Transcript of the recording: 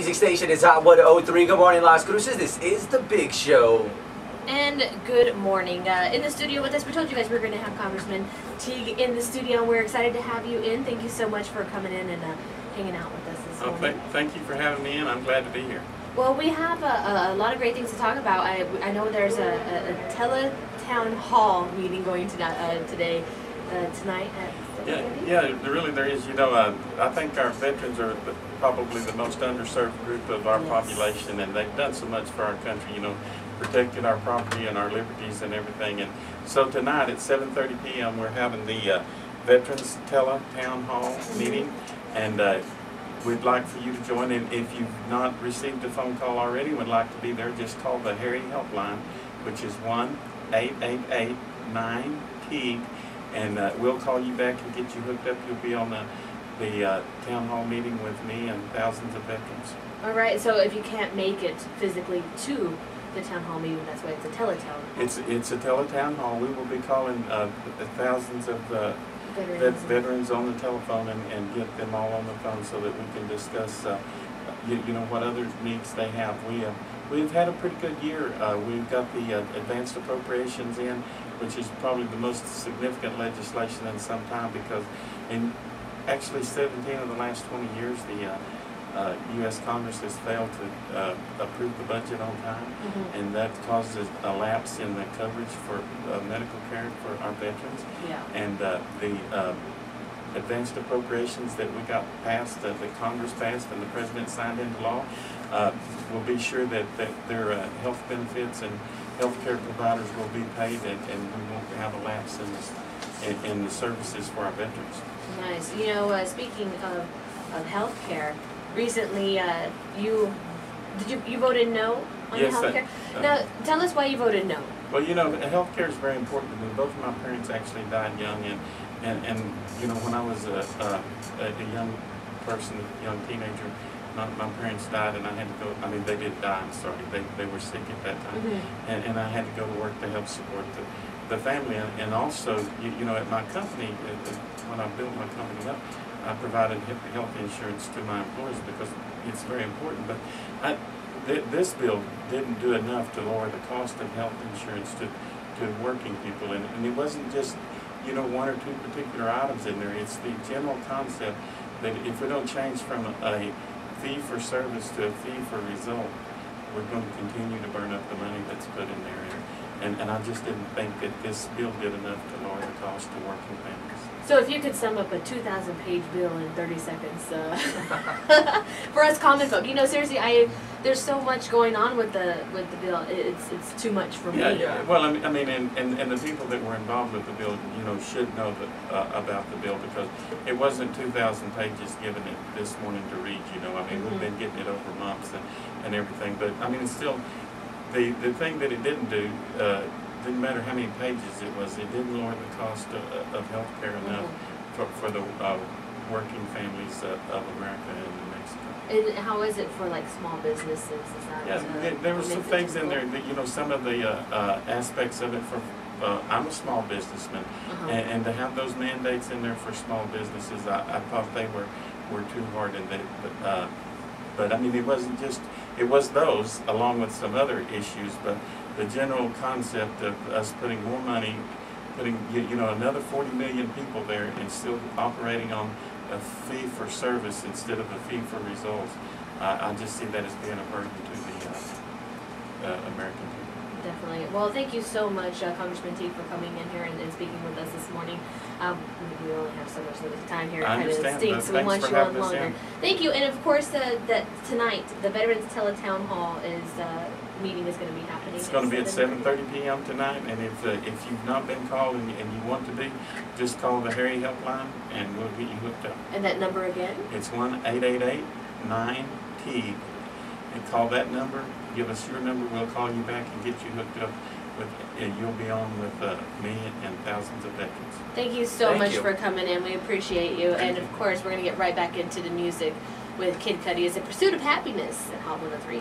music station is Hot 103. Good morning, Las Cruces. This is The Big Show. And good morning. In the studio with us, we told you guys we were going to have Congressman Teague in the studio, and we're excited to have you in. Thank you so much for coming in and hanging out with us this morning. Thank you for having me in. I'm glad to be here. Well, we have a lot of great things to talk about. I know there's a tele-town hall meeting going tonight at Really there is. You know, I think our veterans are probably the most underserved group of our population, and they've done so much for our country, you know, protected our property and our liberties and everything. And so tonight at 7:30 p.m. we're having the Veterans Tele-Town Hall meeting, and we'd like for you to join in. If you've not received a phone call already and would like to be there, just call the Harry Helpline, which is 1-888-9-TEAG, and we'll call you back and get you hooked up. You'll be on the town hall meeting with me and thousands of veterans. All right, so if you can't make it physically to the town hall meeting, that's why it's a teletown hall. It's a teletown hall. We will be calling thousands of veterans on the telephone and get them all on the phone so that we can discuss you know, what other needs they have. We've had a pretty good year. We've got the advanced appropriations in, which is probably the most significant legislation in some time, because in actually 17 of the last 20 years the U.S. Congress has failed to approve the budget on time, and that causes a lapse in the coverage for medical care for our veterans. And the advanced appropriations that we got passed, that Congress passed and the President signed into law, will be sure that their health benefits and health care providers will be paid, and we won't have a lapse in the services for our veterans. Nice. You know, speaking of health care, recently you voted no on the health care? Now, tell us why you voted no. Well, you know, health care is very important to me. Both of my parents actually died young, and you know, when I was a young person, a young teenager, my parents died, and I had to go. I mean, they didn't die. I'm sorry. They were sick at that time, and I had to go to work to help support the family. And also, you know, at my company, when I built my company up, I provided health insurance to my employees because it's very important. But this bill didn't do enough to lower the cost of health insurance to working people, and it wasn't just, you know, one or two particular items in there. It's the general concept that if we don't change from a fee for service to a fee for result, we're going to continue to burn up the money that's put in there. And I just didn't think that this bill did enough to lower the cost to working families. So if you could sum up a 2,000-page bill in 30 seconds for us common folk, you know, seriously, there's so much going on with the bill. It's too much for me. Yeah. Well, I mean, and the people that were involved with the bill, you know, should know about the bill, because it wasn't 2,000 pages given it this morning to read. You know, I mean, we've been getting it over months and everything. But I mean, it's still the thing that it didn't do. Didn't matter how many pages it was, it didn't lower the cost of health care enough for the working families of America and New Mexico. And how is it for, like, small businesses? Is that there were some things in there that, you know, some of the aspects of it for, I'm a small businessman, and to have those mandates in there for small businesses, I thought they were too hard, and but I mean, it wasn't just, it was those along with some other issues, but the general concept of us putting more money, putting, you know, another 40 million people there and still operating on a fee for service instead of a fee for results, I just see that as being a burden to the American people. Definitely. Well, thank you so much, Congressman Teague, for coming in here and speaking with us this morning. We only have so much limited time here. It kind of stinks. We want you on longer. Thank you. And of course, that tonight, the Veterans Tele-Town Hall meeting is going to be happening. It's going to be at 7:30 p.m. tonight, and if you've not been called and you want to be, just call the Harry Helpline and we'll get you hooked up. And that number again? It's 1-888-9-TEAG. And call that number, give us your number, we'll call you back and get you hooked up and you'll be on with me and thousands of veterans. Thank you so much for coming in. We appreciate you. And of course, we're going to get right back into the music with Kid Cudi as a Pursuit of Happiness at Hot 103.